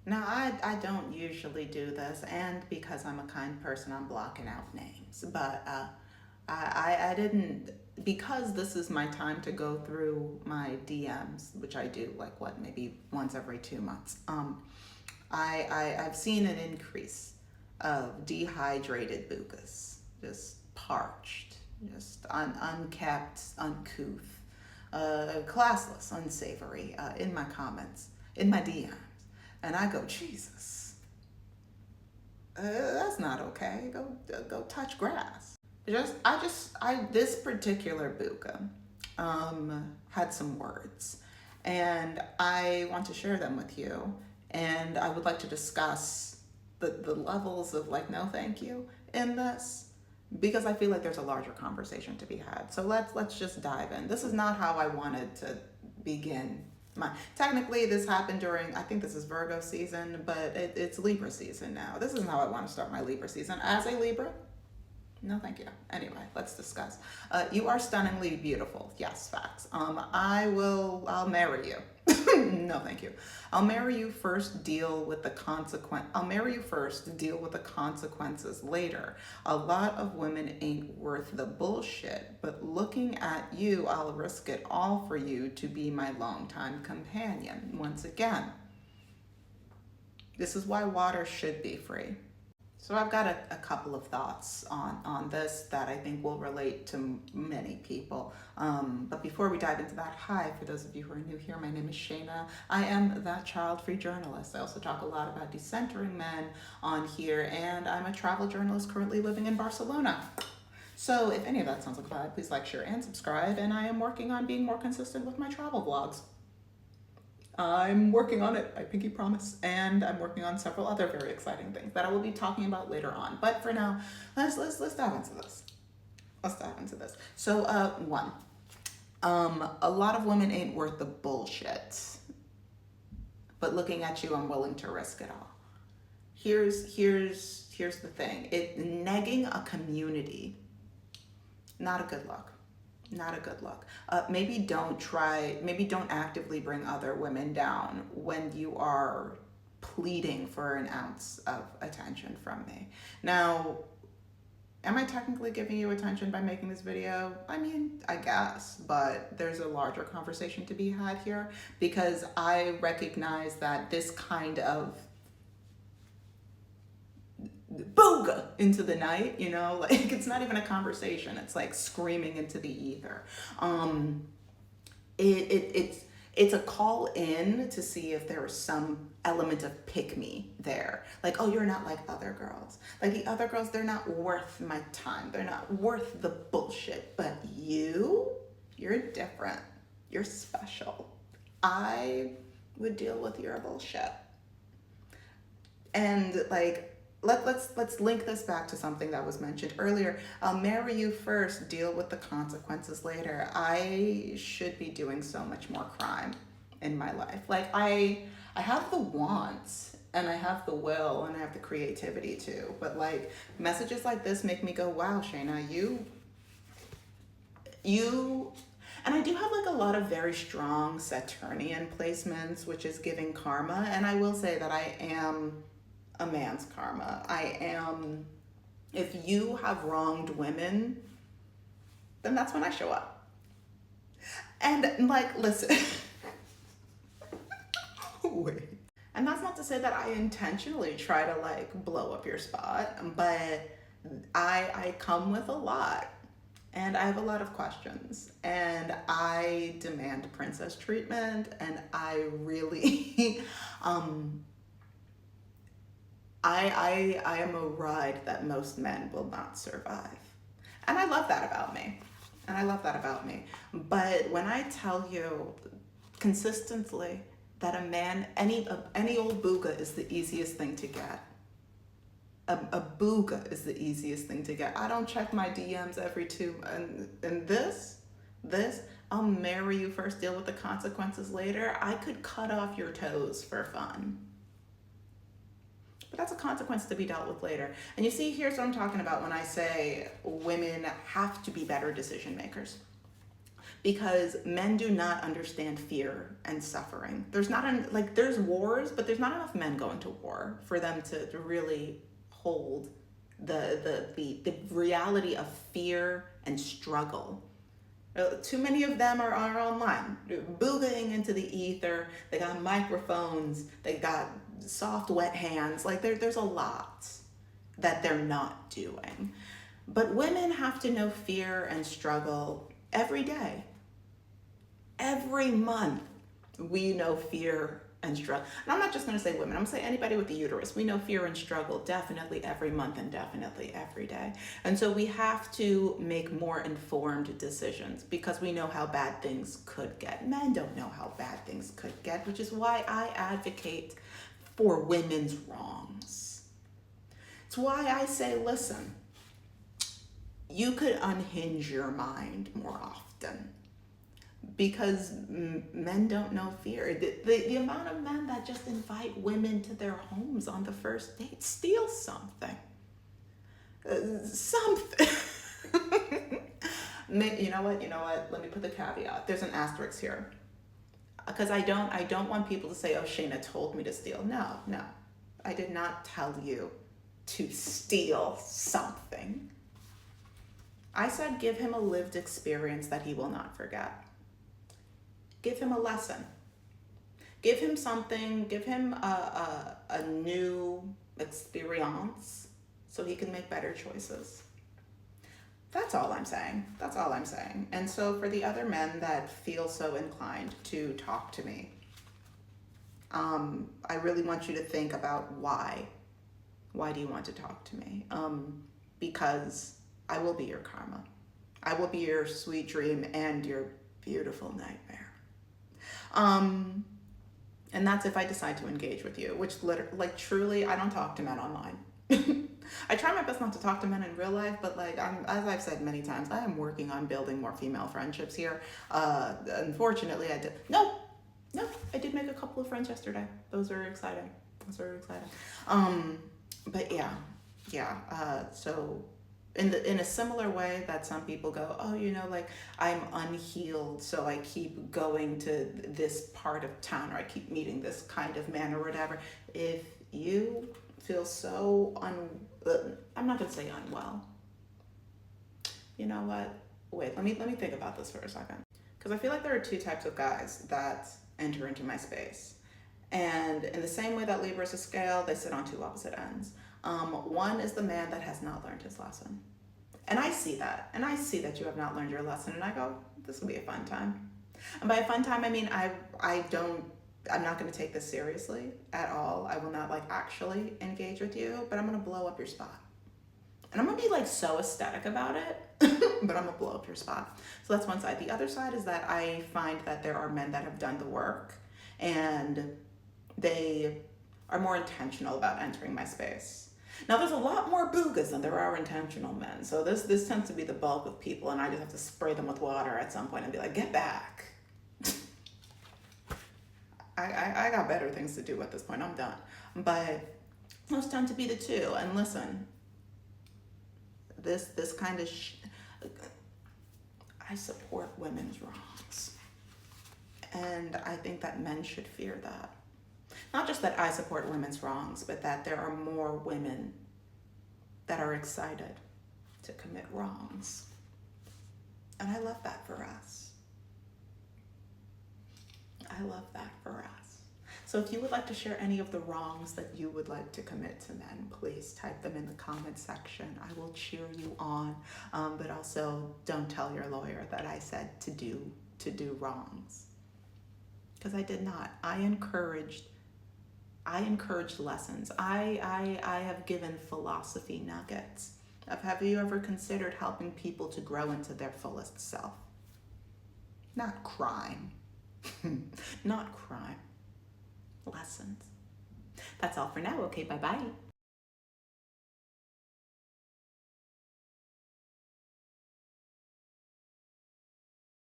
Now, I don't usually do this, and because I'm a kind person, I'm blocking out names. But I didn't, because this is my time to go through my DMs, which I do like what, maybe once every 2 months. I've seen an increase of dehydrated boogas, just parched, just unkept, uncouth, classless, unsavory, in my comments, in my DMs. And I go, Jesus, that's not okay. Go touch grass. This particular booga had some words, and I want to share them with you. And I would like to discuss the levels of like, no, thank you in this, because I feel like there's a larger conversation to be had. So let's just dive in. This is not how I wanted to begin. Technically, this happened during, I think this is Virgo season, but it's Libra season now. This isn't how I want to start my Libra season. As a Libra, no, thank you. Anyway, let's discuss. You are stunningly beautiful. Yes, facts. I'll marry you. No, thank you. I'll marry you first, deal with the consequences later. A lot of women ain't worth the bullshit, but looking at you, I'll risk it all for you to be my longtime companion. Once again, this is why water should be free. So I've got a couple of thoughts on this that I think will relate to many people. But before we dive into that, hi, for those of you who are new here, my name is Shayna. I am that child-free journalist. I also talk a lot about decentering men on here, and I'm a travel journalist currently living in Barcelona. So if any of that sounds like a vibe, please like, share, and subscribe. And I am working on being more consistent with my travel vlogs. I'm working on it, I pinky promise, and I'm working on several other very exciting things that I will be talking about later on. But for now, let's dive into this. Let's dive into this. So, one, a lot of women ain't worth the bullshit, but looking at you, I'm willing to risk it all. Here's the thing. Negging a community, not a good look. Not a good look. Maybe don't actively bring other women down when you are pleading for an ounce of attention from me. Now, am I technically giving you attention by making this video? I mean, I guess, but there's a larger conversation to be had here, because I recognize that this kind of booga into the night, like it's not even a conversation, it's like screaming into the ether. It's a call in to see if there is some element of pick me there, like, oh, you're not like other girls, like the other girls, they're not worth my time, they're not worth the bullshit, but you're different, you're special, I would deal with your bullshit. And like, let's link this back to something that was mentioned earlier. I'll marry you first, deal with the consequences later. I should be doing so much more crime in my life. Like I have the wants and I have the will and I have the creativity too. But like messages like this make me go, wow, Shayna, you, and I do have like a lot of very strong Saturnian placements, which is giving karma. And I will say that I am a man's karma. If you have wronged women, then that's when I show up. And like, listen, wait. And that's not to say that I intentionally try to like blow up your spot, but I come with a lot and I have a lot of questions and I demand princess treatment, and I really, I am a ride that most men will not survive. And I love that about me. But when I tell you consistently that a man, any old booga is the easiest thing to get. A booga is the easiest thing to get. I don't check my DMs every two, and this, I'll marry you first, deal with the consequences later. I could cut off your toes for fun. But that's a consequence to be dealt with later. And you see, here's what I'm talking about when I say women have to be better decision makers. because men do not understand fear and suffering. There's wars, but there's not enough men going to war for them to really hold the reality of fear and struggle. Too many of them are online, boogaing into the ether. They got microphones, they got soft, wet hands. Like there's a lot that they're not doing. But women have to know fear and struggle every day. Every month, we know fear and struggle. And I'm not just going to say women, I'm going to say anybody with a uterus. We know fear and struggle definitely every month and definitely every day. And so we have to make more informed decisions because we know how bad things could get. Men don't know how bad things could get, which is why I advocate for women's wrongs. It's why I say, listen, you could unhinge your mind more often. Because men don't know fear. The amount of men that just invite women to their homes on the first date, steal something. Something. You know what? Let me put the caveat. There's an asterisk here. Because I don't want people to say, oh, Shayna told me to steal. No. I did not tell you to steal something. I said give him a lived experience that he will not forget. Give him a lesson. Give him something, give him a new experience so he can make better choices. That's all I'm saying. That's all I'm saying. And so for the other men that feel so inclined to talk to me, I really want you to think about why. Why do you want to talk to me? Because I will be your karma. I will be your sweet dream and your beautiful nightmare. And that's if I decide to engage with you, which truly, I don't talk to men online. I try my best not to talk to men in real life, but as I've said many times, I am working on building more female friendships here. Unfortunately, I did make a couple of friends yesterday. Those are exciting. But so in a similar way that some people go, oh, I'm unhealed, so I keep going to this part of town, or I keep meeting this kind of man or whatever. If you feel so I'm not gonna say unwell. You know what? Wait, let me think about this for a second. Because I feel like there are two types of guys that enter into my space. And in the same way that Libra is a scale, they sit on two opposite ends. One is the man that has not learned his lesson. And I see that. And I see that you have not learned your lesson. And I go, this will be a fun time. And by a fun time, I mean, I'm not going to take this seriously at all. I will not actually engage with you, but I'm going to blow up your spot. And I'm going to be so aesthetic about it, but I'm going to blow up your spot. So that's one side. The other side is that I find that there are men that have done the work and they are more intentional about entering my space. Now, there's a lot more boogas than there are intentional men. So this tends to be the bulk of people, and I just have to spray them with water at some point and be like, get back. I got better things to do at this point. I'm done. But those tend to be the two. And listen, this kind of I support women's wrongs. And I think that men should fear that. Not just that I support women's wrongs, but that there are more women that are excited to commit wrongs. And I love that for us. I love that for us. So if you would like to share any of the wrongs that you would like to commit to men, please type them in the comment section. I will cheer you on, but also don't tell your lawyer that I said to do wrongs. Because I did not. I encouraged lessons. I have given philosophy nuggets of, have you ever considered helping people to grow into their fullest self? Not crime. Not crime. Lessons. That's all for now. Okay, bye-bye.